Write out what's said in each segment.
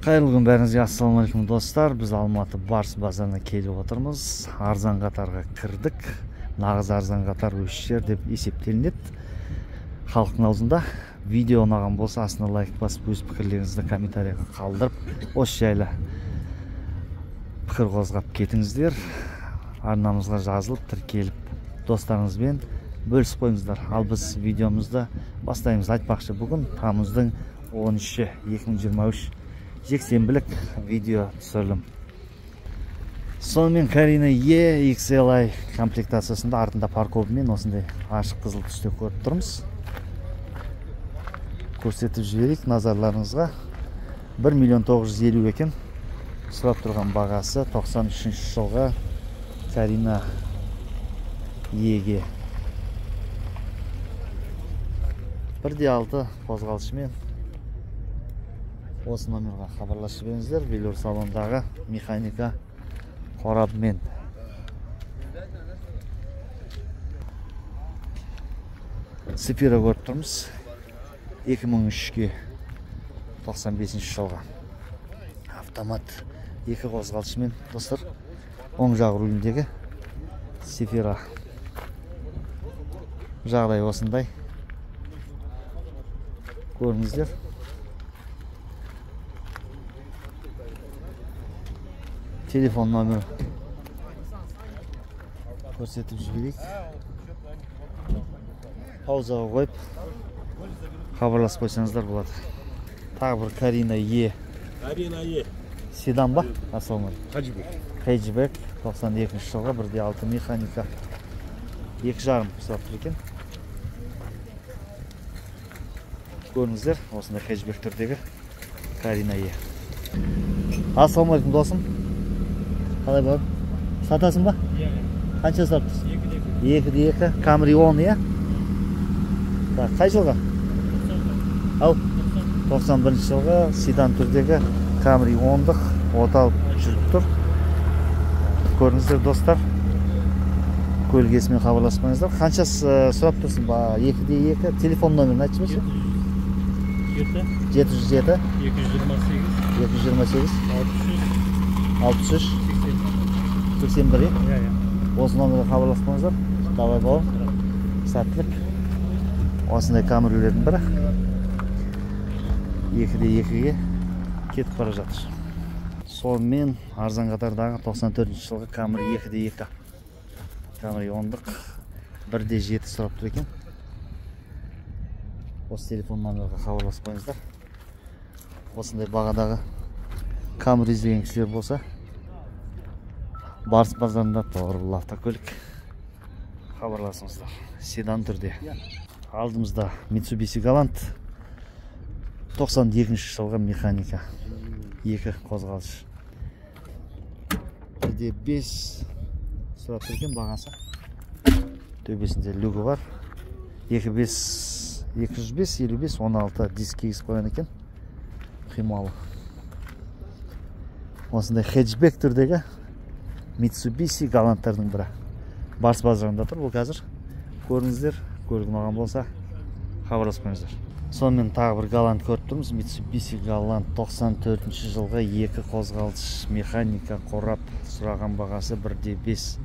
Қайырлы күн бәріңізге, ассалаумағалейкум достар. Біз Алматы Барс базарына келіп отырмыз. Арзан қатарға кірдік. Нағыз арзан қатар өшішер деп есептелінеді. Халықтың аузында. Видео ұнаған болса, астына лайк басып, өз пікірлеріңізді комментарияға қалдырып, осы жайлы пікір қозғап кетіңіздер. Арнамызға жазылып, тіркеліп, достарыңызбен бөлісіп қойыңыздар. Ал біз видеомызды бастаймыз. Айтпақшы, бүгін тамыздың 13-ші 2023 жексенбілік видео түсірілім. Сонымен Карина E XLI комплектациясында артында парковымен осындай ашық қызыл түсте көріп тұрмыз. Көрсетіп жіберейік назарларыңызға. 1.950.000 екен. Сұрап тұрған бағасы 93 жылға Карина E-ге 1.6 қозғалышымен осы номерға хабарласып беріңіздер. Велюр салондағы механика қорабымен. Сефира көріп тұрмыз. 2003-ге 95 жылға. Автомат 2 қозғалышымен достар. Оң жақ руліндегі Сефира. Жағдай осындай. Көріңіздер. Телефон номер көрсетіп жіберейік. Паузаға қойып хабарласып қойсаңыздар болады. Тағы бір Карина E. Карина E. Седан ба? Ассалаумағалейкум. Хеджбек. 92 жылға 1.6 механика. 2.5 сұрап тұр екен. Көріңіздер, осындай хеджбек түрдегі Карина E. Ассалаумағалейкум досым. Қалай бар? Сатасың ба? Қанша сұрап тұрсың? 2.2 Camry 10, иә? Қай жылға? 91 жылға седан түрдегі Camry 10-дық оталып жүріп тұр. Көріңіздер достар. Көлгесімен хабарласпаңыздар. Қанша сұрап тұрсың ба? 2.2 телефон номерін айтшы башы? 707 228 63 81. Осы номерге хабарласпаңыздар. Давай бауыр. Сәттілік. Осындай Камрилердің бірі 2.2-ге кетіп бара жатыр. Сонымен арзан қатардағы 94 жылғы Camry 2.2 Camry 10-дық 1.7 сұрап тұр екен. Осы телефон номерге хабарласпаңыздар. Осындай бағадағы Camry іздеген кісілер болса, Барс базарында тоғырбыл автокөлік хабарласыңыздар. Седан түрде. Алдымызда Mitsubishi Galant 92 жылғы механика. 2 қозғалыш. 1.5 сұрап тұр екен бағасы. Төбесінде люгі бар. 205 55 16 диск кигізіп қойған екен. Қималы. Осындай хеджбек түрдегі Mitsubishi Galanttардың бірі. Барс базарында тұр. Бұл қазір көріңіздер. Көлік ұнаған болса хабарласпаңыздар. Сонымен тағы бір Galant көріп тұрмыз. Mitsubishi Galant 94 жылғы 2 қозғалыш механика қорап. Сұраған бағасы 1.5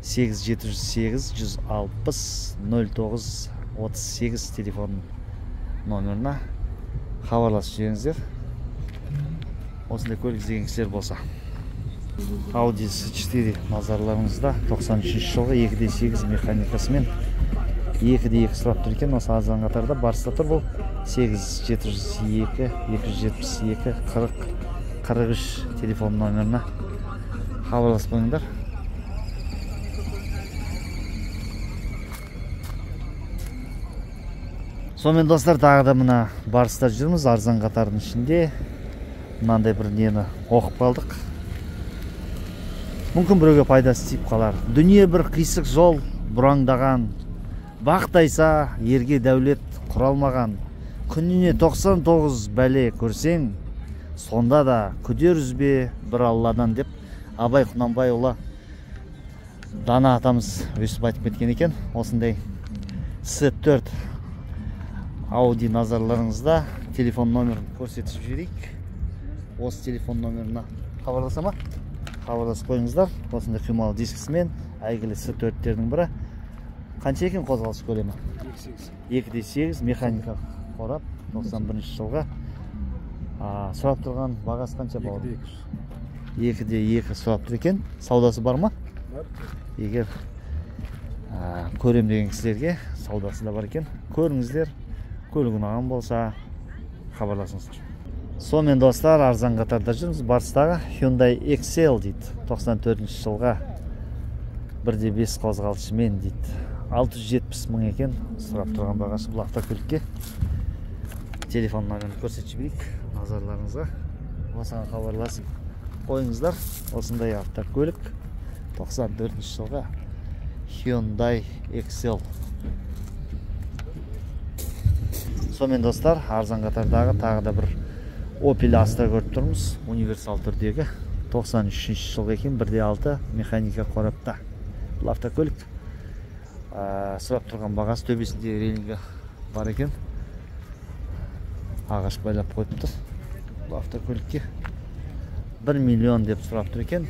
8708 160 09 38 телефон номеріне хабарласып жіберіңіздер. Осындай көлік іздеген кісілер болса. Audi S4 назарларыңызда 93 жылғы 2.8 механикасымен 2.2 сұрап тұр екен. Осы арзан қатарда Барста тұр. Бұл 8702 272 40 43 телефон номеріне хабарласып қойыңдар. Сонымен достар, тағы да мына Барста жүрміз. Арзан қатардың ішінде мынандай бір нені оқып қалдық. Мүмкін біреуге пайдасы тиіп қалар. Дүние бір қисық жол бұраңдаған, бақтайса ерге дәулет құралмаған. Күніне 99 бәле көрсең, сонда да күдер үзбе бір Алладан деп Абай Құнанбайұлы дана атамыз өсіп айтып кеткен екен. Осындай S4 Audi назарларыңызда. Телефон номерін көрсетіп жіберейік. осы телефон номеріне хабарласа ма? Хабарласып қойыңыздар. Осындай қималы дискісімен әйгілі S4-тердің бірі. Қанша екен қозғалыс көлемі? 2.8 механика қорап 91 жылға. Сұрап тұрған бағасы қанша болады? 2.2 сұрап тұр екен. Саудасы бар ма? Бар. Егер көрем деген кісілерге саудасы да бар екен. Көріңіздер, көлік ұнаған болса хабарласыңыздар. Сонымен достар, арзан қатарда жүрміз. Барыстағы Hyundai Excel дейді. 94 жылға 1.5 қозғалысымен дейді. 670 мың екен. Сұрап тұрған бағасы бұл автокөлікке. Телефон номерін көрсетіп жіберейік назарларыңызға. Осыған хабарласып қойыңыздар. Осындай автокөлік 94 жылға Hyundai Excel. Сонымен достар, арзан қатардағы тағы да бір Opel Astra көріп тұрмыз. Универсал түрдегі 93 жылға екен 1.6 механика қорапта. Бұл автокөлік сұрап тұрған бағасы төбесінде релингі бар екен. Ағаш байлап қойыпты. Бұл автокөлікке 1 миллион деп сұрап тұр екен.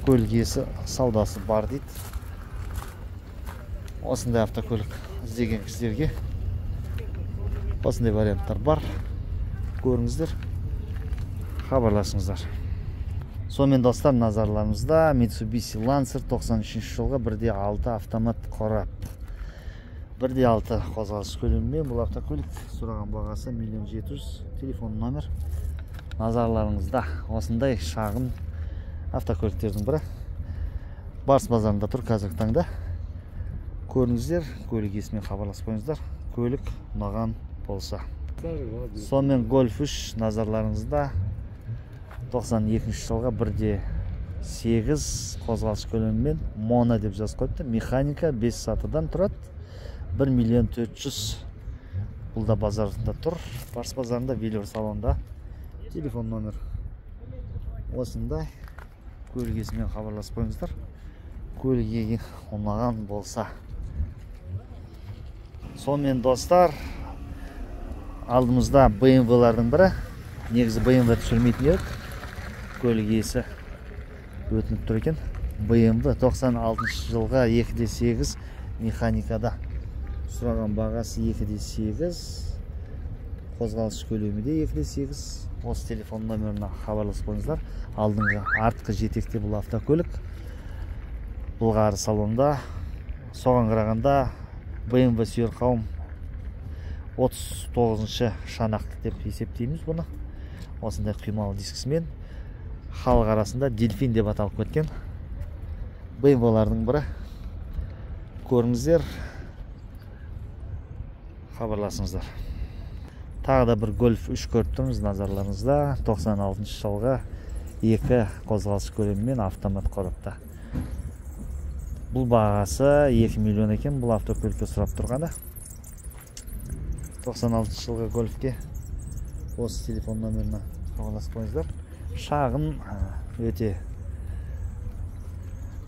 Көлік иесі саудасы бар дейді. Осындай автокөлік іздеген кісілерге осындай варианттар бар. Көріңіздер, хабарласыңыздар. Сонымен достар, назарларымызда Mitsubishi Lancer 93 жылға 1.6 автомат қорап. 1.6 қозғалыс көлемімен бұл автокөлік сұраған бағасы 1 700 000. Телефон номер назарларыңызда. Осындай шағын автокөліктердің бірі Барс базарында тұр қазіргі таңда. Көріңіздер, көлік иесімен хабарласып қойыңыздар. Көлік ұнаған болса. Сонымен Golf 3 назарларыңызда 92 жылға 1.8 қозғалыс көлемімен моно деп жазып қойыпты. Механика 5 сатыдан тұрады. 1 400 000. Бұл да базарында тұр. Барс базарында Велюр салонда. Телефон номер осындай. Көлік иесімен хабарласып қойыңыздар. Көлік иеге ұнаған болса. Сонымен достар, алдымызда BMW-лардың бірі. Негізі BMW түсірмейтін еді. Көлік иесі өтініп тұр екен. BMW 96 жылға 2.8 механикада. Сұраған бағасы 2.8. Қозғалыс көлемі де 2.8. Осы телефон номеріне хабарласып қойыңыздар. Алдыңғы артқы жетекте бұл автокөлік. Бұлғары салонда. Соған қарағанда BMW сүйер қауым 39-шы шанақты деп есептейміз бұны. Осындай қималы дискісімен халық арасында дельфин деп аталып кеткен BMW-лардың бірі. Көріңіздер, хабарласыңыздар. Тағы да бір Golf 3 көріп тұрмыз назарларыңызда. 96 жылға 2 қозғалыс көлемімен автомат қорапта. Бұл бағасы 2 миллион екен. Бұл автокөлікке сұрап тұрғаны. 96 жылғы Golf'ке осы телефон номеріне хабарласып қойыңыздар. Шағын өте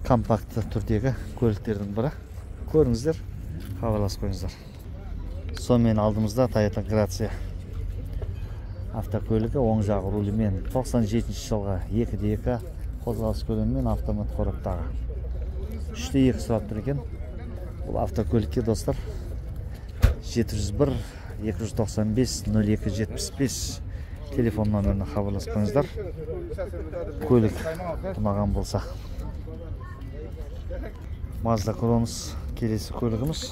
компактты түрдегі көліктердің бірі. Көріңіздер, хабарласып қойыңыздар. Сонымен алдымызда Toyota Grazia автокөлігі оң жағы рулімен 97 жылға 2.2 қозғалыс көлемімен автомат қораптағы. 3.2 сұрап тұр екен. Бұл автокөлікке достар 701 295 0275 телефон номеріне хабарласып қойыңыздар. Көлік ұнаған болса. Mazda Cronos келесі көлігіміз.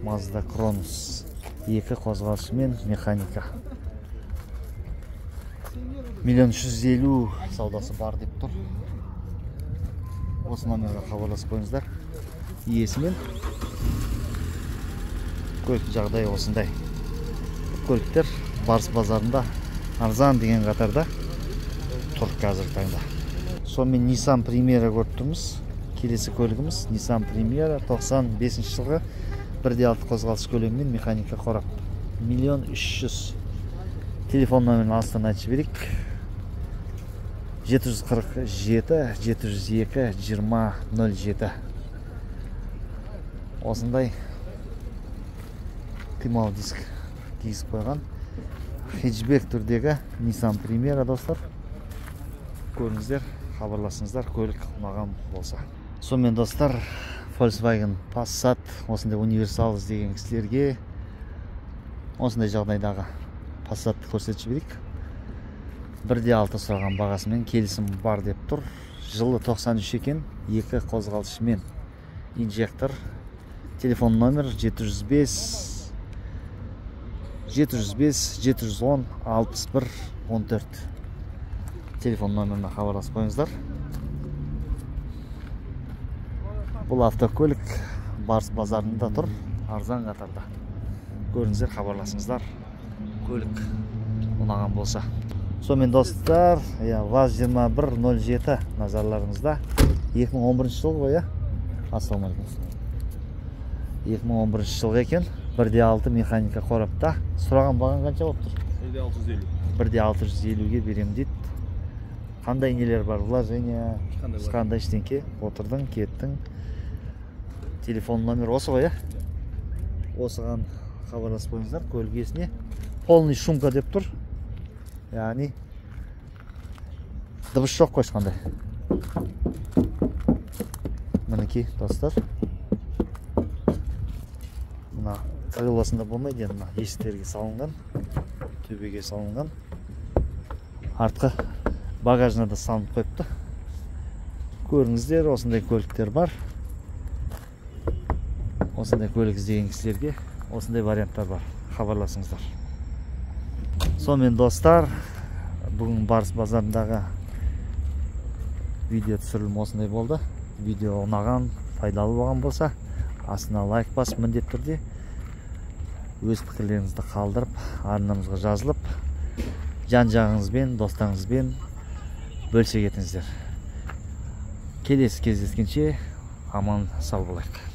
Mazda Cronos 2 қозғалысымен механика. 1 350 000 саудасы бар деп тұр. Осы номерге хабарласып қойыңыздар. Иесімен көлік жағдайы осындай. Көліктер Барс базарында арзан деген қатарда тұр қазіргі таңда. Сонымен Nissan Primera көріп тұрмыз. Келесі көлігіміз Nissan Primera 95 жылғы 1.6 қозғалыс көлемімен механика қорап. 1 300 000. Телефон номерін астан айтып жіберейік. 747 702 2007. Осындай қималы диск кигізіп қойған хеджбек түрдегі Nissan Primera достар. Көріңіздер, хабарласыңыздар, көлік ұнаған болса. Сонымен достар, Volkswagen Passat осындай универсал іздеген кісілерге осындай жағдайдағы Passatты көрсетіп жіберейік. 1.6 сұраған бағасымен келісім бар деп тұр. Жылы 93 екен, 2 қозғалышымен инжектор. Телефон номер 705 710 61 14. Телефон номеріне хабарласып қойыңыздар. Бұл автокөлік Барс базарында тұр, арзан қатарда. Көріңіздер, хабарласыңыздар, көлік ұнаған болса. Сонымен достар, ВАЗ-2107 назарларыңызда. 2011 жыл ғой, ассалаумалейкум. 2011 жыл екен, 1.6 механика қорапта. Сұраған баған қанша болып тұр? 1.650-ге берем дейді. Қандай нелер бар? Вложение, қандай ештеңке? Отырдың, кеттің. Телефон номер осы ғой, осыған хабарласып қойыңыздар, көлік иесіне. Полный шумка деп тұр. Яғни дыбыс жоқ қой ешқандай. Мінекей достар. Мына крылосында болмайды, мына есіктерге салынған, төбеге салынған. Артқы багажына да салынып қойыпты. Көріңіздер, осындай көліктер бар. Осындай көлік іздеген кісілерге осындай варианттар бар. Хабарласыңыздар. Сонымен достар, бүгін Барс базарындағы видео түсірілім осындай болды. Видео ұнаған, пайдалы болған болса, астына лайк басып, міндетті түрде өз пікірлеріңізді қалдырып, арнамызға жазылып, жан-жағыңызбен, достарыңызбен бөлісе кетіңіздер. Келесі кездескенше аман сау болайық.